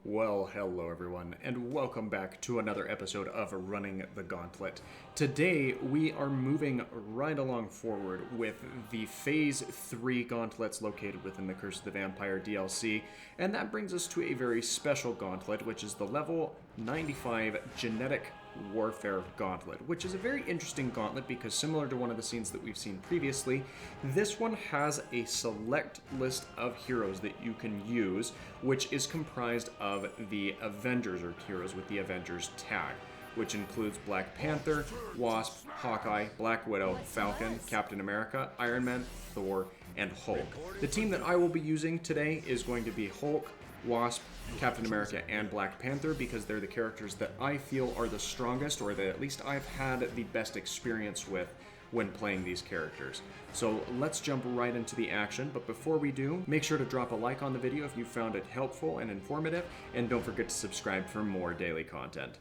Well, hello everyone, and welcome back to another episode of Running the Gauntlet. Today, we are moving right along forward with the Phase 3 gauntlets located within the Curse of the Vampire DLC, and that brings us to a very special gauntlet, which is the level 95 Genetic Warfare Gauntlet, which is a very interesting gauntlet because similar to one of the scenes that we've seen previously, this one has a select list of heroes that you can use, which is comprised of the Avengers, or heroes with the Avengers tag, which includes Black Panther, Wasp, Hawkeye, Black Widow, Falcon, Captain America, Iron Man, Thor, and Hulk. The team that I will be using today is going to be Hulk, Wasp, Captain America, and Black Panther because they're the characters that I feel are the strongest, or that at least I've had the best experience with when playing these characters. So let's jump right into the action, but before we do, make sure to drop a like on the video if you found it helpful and informative, and don't forget to subscribe for more daily content.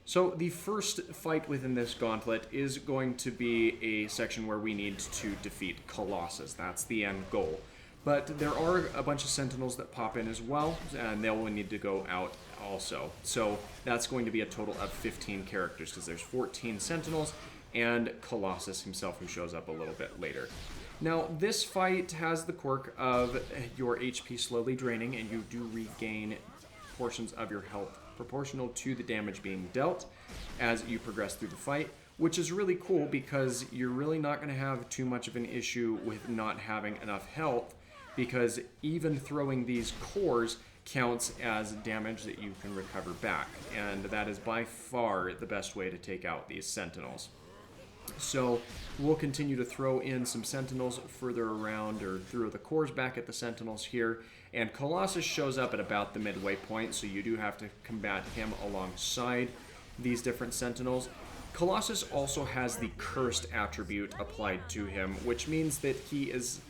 So the first fight within this gauntlet is going to be a section where we need to defeat Colossus. That's the end goal. But there are a bunch of Sentinels that pop in as well, and they'll need to go out also. So that's going to be a total of 15 characters, because there's 14 Sentinels and Colossus himself, who shows up a little bit later. Now, this fight has the quirk of your HP slowly draining, and you do regain portions of your health proportional to the damage being dealt as you progress through the fight, which is really cool because you're really not going to have too much of an issue with not having enough health, because even throwing these cores counts as damage that you can recover back, and that is by far the best way to take out these Sentinels. So we'll continue to throw in some Sentinels further around, or throw the cores back at the Sentinels here, and Colossus shows up at about the midway point, so you do have to combat him alongside these different Sentinels. Colossus also has the Cursed attribute applied to him, which means that he is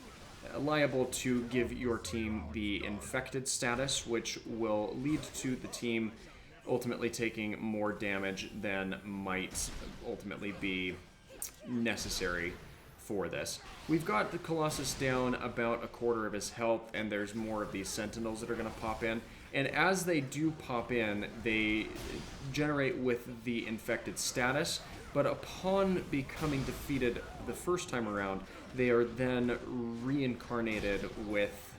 liable to give your team the Infected status, which will lead to the team ultimately taking more damage than might ultimately be necessary for this. We've got the Colossus down about a quarter of his health, and there's more of these Sentinels that are going to pop in. And as they do pop in, they generate with the Infected status, but upon becoming defeated the first time around, they are then reincarnated with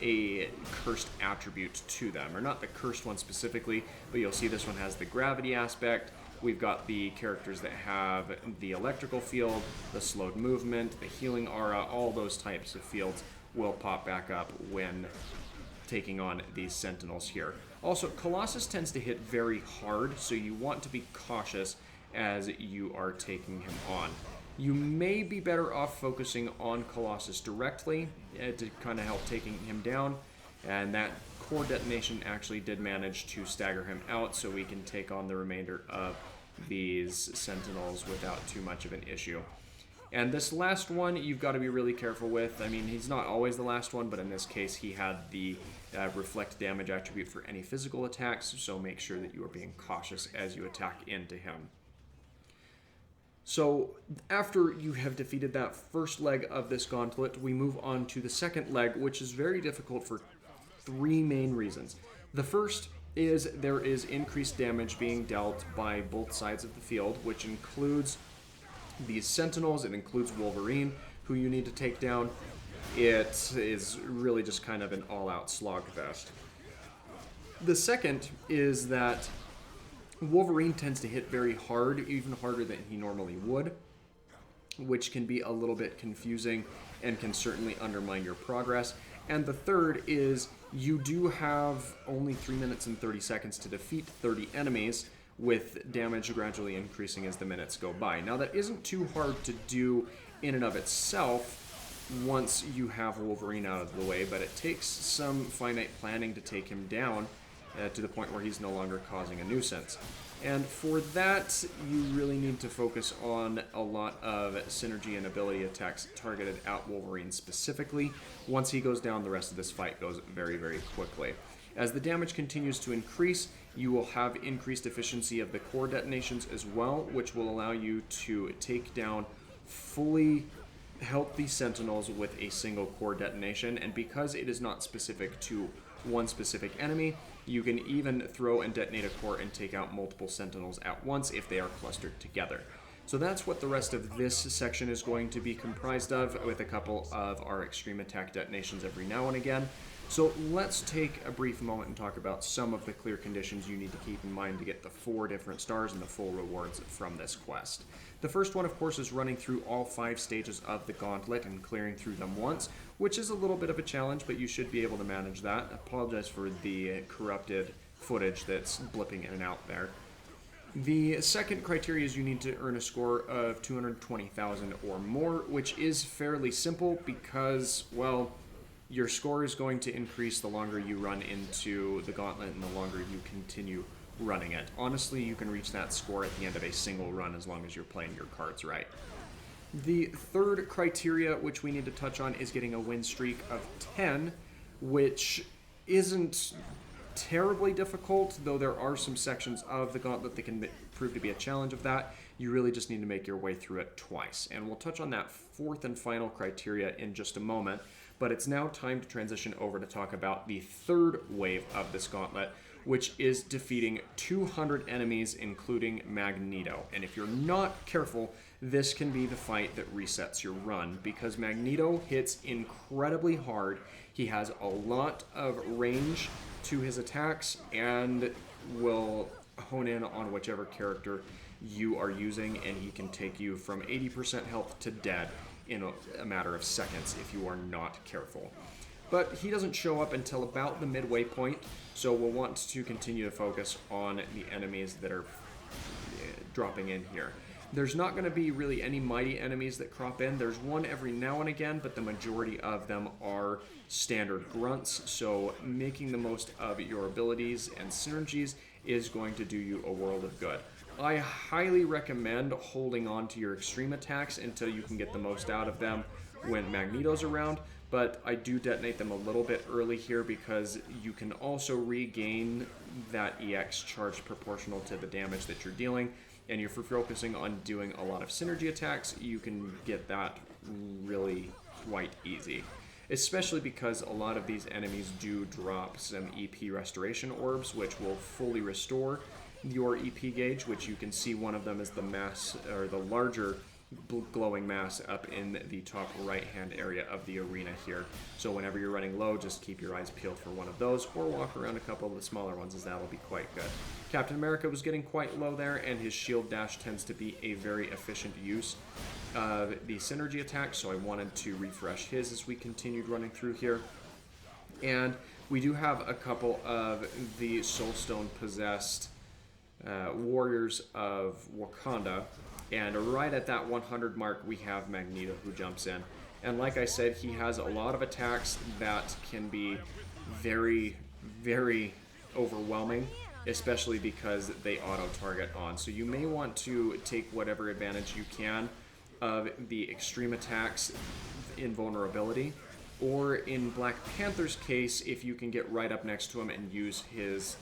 a cursed attribute to them, or not the cursed one specifically, but you'll see this one has the gravity aspect. We've got the characters that have the electrical field, the slowed movement, the healing aura. All those types of fields will pop back up when taking on these Sentinels here. Also, Colossus tends to hit very hard, so you want to be cautious as you are taking him on. You may be better off focusing on Colossus directly to kind of help taking him down, and that core detonation actually did manage to stagger him out, so we can take on the remainder of these Sentinels without too much of an issue. And this last one, you've got to be really careful with. I mean, he's not always the last one, but in this case, he had the reflect damage attribute for any physical attacks, so make sure that you are being cautious as you attack into him. So after you have defeated that first leg of this gauntlet, we move on to the second leg, which is very difficult for three main reasons. The first is there is increased damage being dealt by both sides of the field, which includes these Sentinels, it includes Wolverine, who you need to take down. It is really just kind of an all-out slogfest. The second is that Wolverine tends to hit very hard, even harder than he normally would, which can be a little bit confusing and can certainly undermine your progress. And the third is you do have only 3 minutes and 30 seconds to defeat 30 enemies, with damage gradually increasing as the minutes go by. Now, that isn't too hard to do in and of itself once you have Wolverine out of the way, but it takes some finite planning to take him down to the point where he's no longer causing a nuisance. And for that, you really need to focus on a lot of synergy and ability attacks targeted at Wolverine specifically. Once he goes down, the rest of this fight goes very, very quickly. As the damage continues to increase, you will have increased efficiency of the core detonations as well, which will allow you to take down fully healthy Sentinels with a single core detonation. And because it is not specific to one specific enemy. You can even throw and detonate a core and take out multiple sentinels at once if they are clustered together. So that's what the rest of this section is going to be comprised of, with a couple of our extreme attack detonations every now and again. So let's take a brief moment and talk about some of the clear conditions you need to keep in mind to get the 4 different stars and the full rewards from this quest. The first one, of course, is running through all 5 stages of the Gauntlet and clearing through them once, which is a little bit of a challenge, but you should be able to manage that. I apologize for the corrupted footage that's blipping in and out there. The second criteria is you need to earn a score of 220,000 or more, which is fairly simple because, well, your score is going to increase the longer you run into the Gauntlet and the longer you continue running it. Honestly, you can reach that score at the end of a single run as long as you're playing your cards right. The third criteria, which we need to touch on, is getting a win streak of 10, which isn't terribly difficult, though there are some sections of the Gauntlet that can prove to be a challenge of that. You really just need to make your way through it twice. And we'll touch on that fourth and final criteria in just a moment, but it's now time to transition over to talk about the third wave of this Gauntlet, which is defeating 200 enemies, including Magneto. And if you're not careful, this can be the fight that resets your run, because Magneto hits incredibly hard. He has a lot of range to his attacks and will hone in on whichever character you are using, and he can take you from 80% health to dead in a matter of seconds if you are not careful. But he doesn't show up until about the midway point, so we'll want to continue to focus on the enemies that are dropping in here. There's not going to be really any mighty enemies that crop in. There's one every now and again, but the majority of them are standard grunts, so making the most of your abilities and synergies is going to do you a world of good. I highly recommend holding on to your extreme attacks until you can get the most out of them when Magneto's around, but I do detonate them a little bit early here because you can also regain that EX charge proportional to the damage that you're dealing, and if you're focusing on doing a lot of synergy attacks, you can get that really quite easy. Especially because a lot of these enemies do drop some EP restoration orbs, which will fully restore your EP gauge, which you can see one of them is the mass, or the larger glowing mass up in the top right hand area of the arena here. So whenever you're running low, just keep your eyes peeled for one of those, or walk around a couple of the smaller ones, as that'll be quite good. Captain America was getting quite low there, and his shield dash tends to be a very efficient use of the synergy attack, so I wanted to refresh his as we continued running through here. And we do have a couple of the Soulstone possessed warriors of Wakanda, and right at that 100 mark we have Magneto, who jumps in. And like I said, he has a lot of attacks that can be very, very overwhelming, especially because they auto-target on. So you may want to take whatever advantage you can of the extreme attacks in vulnerability, or in Black Panther's case, if you can get right up next to him and use his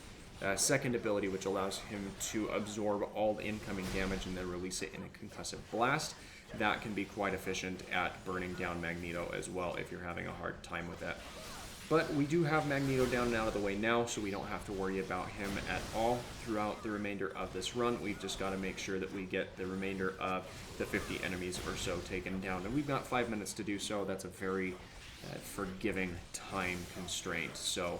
second ability, which allows him to absorb all incoming damage and then release it in a concussive blast. That can be quite efficient at burning down Magneto as well if you're having a hard time with it. But we do have Magneto down and out of the way now, so we don't have to worry about him at all throughout the remainder of this run. We've just got to make sure that we get the remainder of the 50 enemies or so taken down. And we've got 5 minutes to do so. That's a very forgiving time constraint, so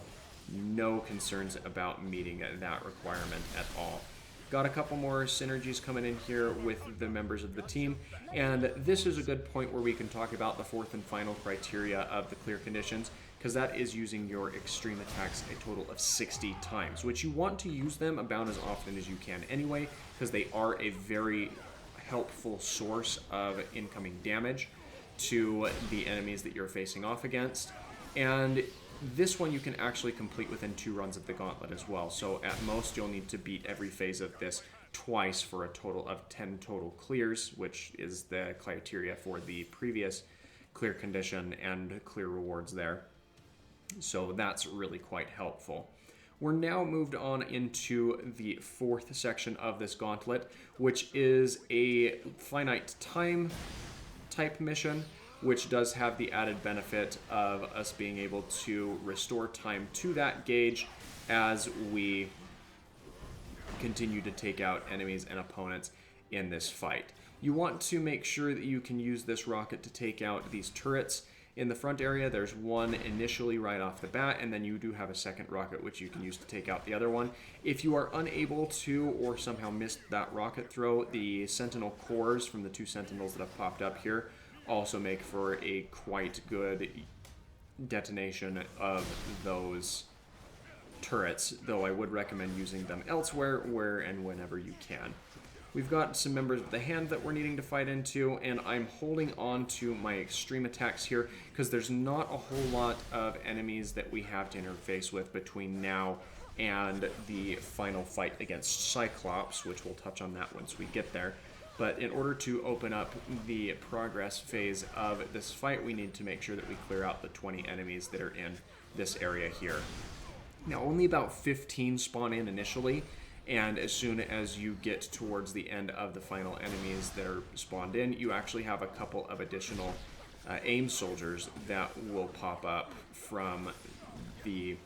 no concerns about meeting that requirement at all. Got a couple more synergies coming in here with the members of the team, and this is a good point where we can talk about the fourth and final criteria of the clear conditions, because that is using your extreme attacks a total of 60 times, which you want to use them about as often as you can anyway, because they are a very helpful source of incoming damage to the enemies that you're facing off against. And this one you can actually complete within 2 runs of the Gauntlet as well, so at most you'll need to beat every phase of this twice for a total of 10 total clears, which is the criteria for the previous clear condition and clear rewards there. So that's really quite helpful. We're now moved on into the fourth section of this Gauntlet, which is a Finite Time type mission, which does have the added benefit of us being able to restore time to that gauge as we continue to take out enemies and opponents in this fight. You want to make sure that you can use this rocket to take out these turrets in the front area. There's one initially right off the bat, and then you do have a second rocket which you can use to take out the other one. If you are unable to, or somehow missed that rocket throw, the Sentinel cores from the 2 Sentinels that have popped up here also make for a quite good detonation of those turrets, though I would recommend using them elsewhere, where and whenever you can. We've got some members of the hand that we're needing to fight into, and I'm holding on to my extreme attacks here because there's not a whole lot of enemies that we have to interface with between now and the final fight against Cyclops, which we'll touch on that once we get there. But in order to open up the progress phase of this fight, we need to make sure that we clear out the 20 enemies that are in this area here. Now, only about 15 spawn in initially, and as soon as you get towards the end of the final enemies that are spawned in, you actually have a couple of additional aim soldiers that will pop up from the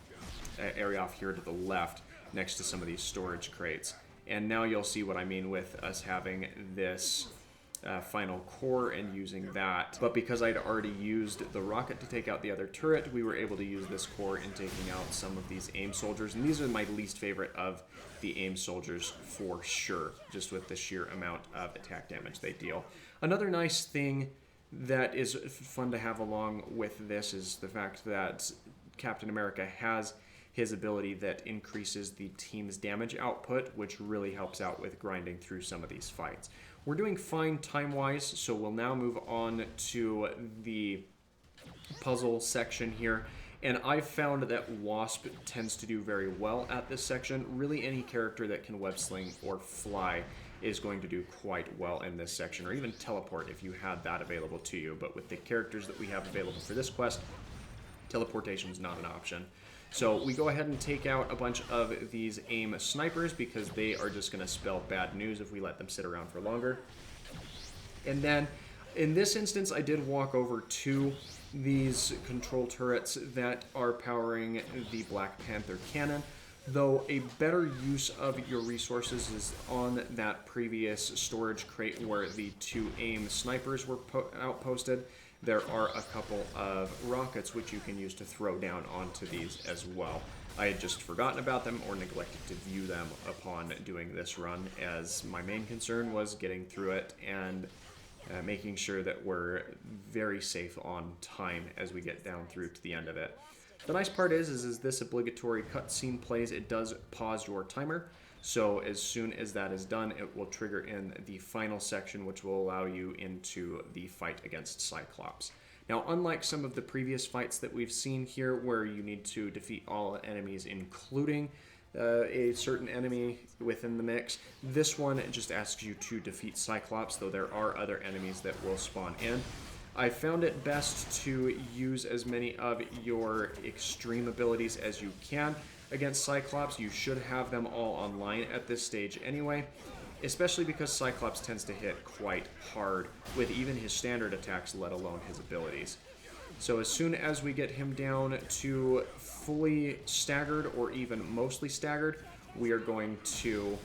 area off here to the left next to some of these storage crates. And now you'll see what I mean with us having this final core and using that. But because I'd already used the rocket to take out the other turret, we were able to use this core in taking out some of these aim soldiers. And these are my least favorite of the aim soldiers for sure, just with the sheer amount of attack damage they deal. Another nice thing that is fun to have along with this is the fact that Captain America has his ability that increases the team's damage output, which really helps out with grinding through some of these fights. We're doing fine time-wise, so we'll now move on to the puzzle section here. And I've found that Wasp tends to do very well at this section. Really, any character that can web sling or fly is going to do quite well in this section, or even teleport if you had that available to you. But with the characters that we have available for this quest, teleportation is not an option. So we go ahead and take out a bunch of these aim snipers because they are just going to spell bad news if we let them sit around for longer. And then in this instance, I did walk over to these control turrets that are powering the Black Panther cannon, though a better use of your resources is on that previous storage crate where the 2 aim snipers were outposted. There are a couple of rockets which you can use to throw down onto these as well. I had just forgotten about them or neglected to view them upon doing this run, as my main concern was getting through it and making sure that we're very safe on time as we get down through to the end of it. The nice part is this obligatory cutscene plays, it does pause your timer. So as soon as that is done, it will trigger in the final section, which will allow you into the fight against Cyclops. Now, unlike some of the previous fights that we've seen here, where you need to defeat all enemies, including a certain enemy within the mix, this one just asks you to defeat Cyclops, though there are other enemies that will spawn in. I found it best to use as many of your extreme abilities as you can against Cyclops. You should have them all online at this stage anyway, especially because Cyclops tends to hit quite hard with even his standard attacks, let alone his abilities. So as soon as we get him down to fully staggered or even mostly staggered, we are going to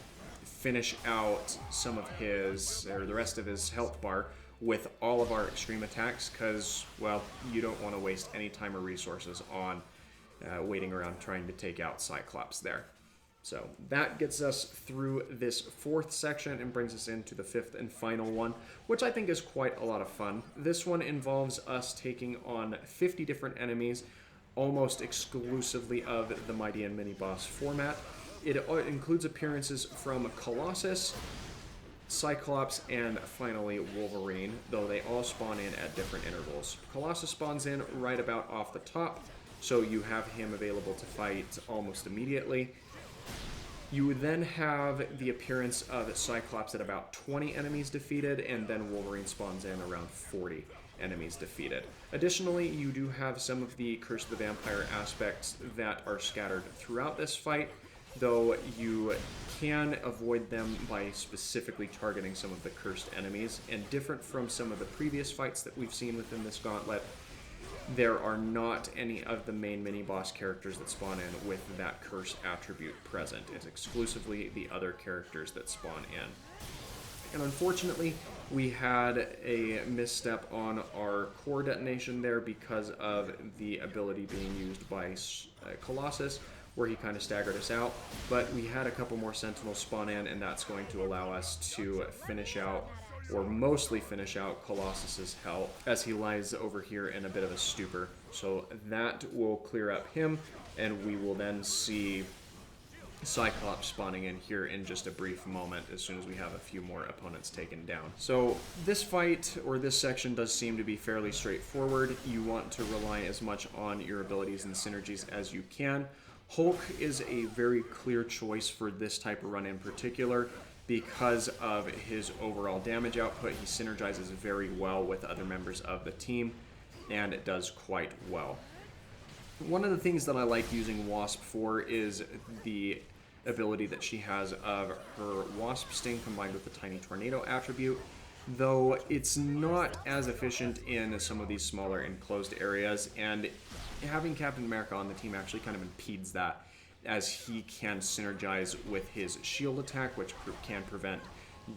finish out some of his, or the rest of his health bar with all of our extreme attacks, because, well, you don't want to waste any time or resources on waiting around trying to take out Cyclops there. So that gets us through this 4th section and brings us into the 5th and final one, which I think is quite a lot of fun. This one involves us taking on 50 different enemies, almost exclusively of the Mighty and Mini Boss format. It includes appearances from Colossus, Cyclops, and finally Wolverine, though they all spawn in at different intervals. Colossus spawns in right about off the top, so you have him available to fight almost immediately. You would then have the appearance of Cyclops at about 20 enemies defeated, and then Wolverine spawns in around 40 enemies defeated. Additionally, you do have some of the Curse of the Vampire aspects that are scattered throughout this fight. though you can avoid them by specifically targeting some of the cursed enemies. And different from some of the previous fights that we've seen within this gauntlet, there are not any of the main mini-boss characters that spawn in with that curse attribute present. It's exclusively the other characters that spawn in. And unfortunately, we had a misstep on our core detonation there because of the ability being used by Colossus, where he kind of staggered us out. But we had a couple more Sentinels spawn in, and that's going to allow us to finish out, or mostly finish out, Colossus's health as he lies over here in a bit of a stupor. So that will clear up him, and we will then see Cyclops spawning in here in just a brief moment as soon as we have a few more opponents taken down. So this fight, or this section, does seem to be fairly straightforward. You want to rely as much on your abilities and synergies as you can. Hulk is a very clear choice for this type of run in particular because of his overall damage output. He synergizes very well with other members of the team, and it does quite well. One of the things that I like using Wasp for is the ability that she has of her Wasp Sting combined with the Tiny Tornado attribute, though it's not as efficient in some of these smaller enclosed areas, and having Captain America on the team actually kind of impedes that, as he can synergize with his shield attack, which can prevent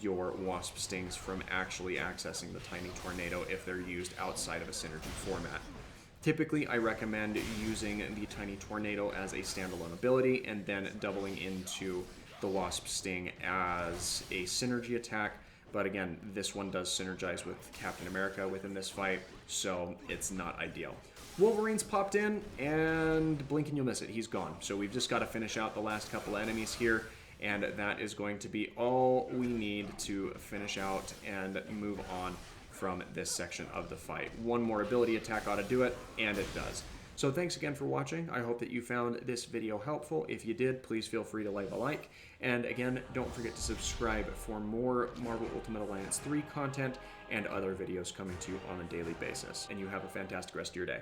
your Wasp Stings from actually accessing the Tiny Tornado if they're used outside of a synergy format. Typically, I recommend using the Tiny Tornado as a standalone ability and then doubling into the Wasp Sting as a synergy attack. But again, this one does synergize with Captain America within this fight, so it's not ideal. Wolverine's popped in, and blink and you'll miss it. He's gone. So we've just got to finish out the last couple enemies here, and that is going to be all we need to finish out and move on from this section of the fight. One more ability attack ought to do it, and it does. So thanks again for watching. I hope that you found this video helpful. If you did, please feel free to leave a like. And again, don't forget to subscribe for more Marvel Ultimate Alliance 3 content and other videos coming to you on a daily basis. And you have a fantastic rest of your day.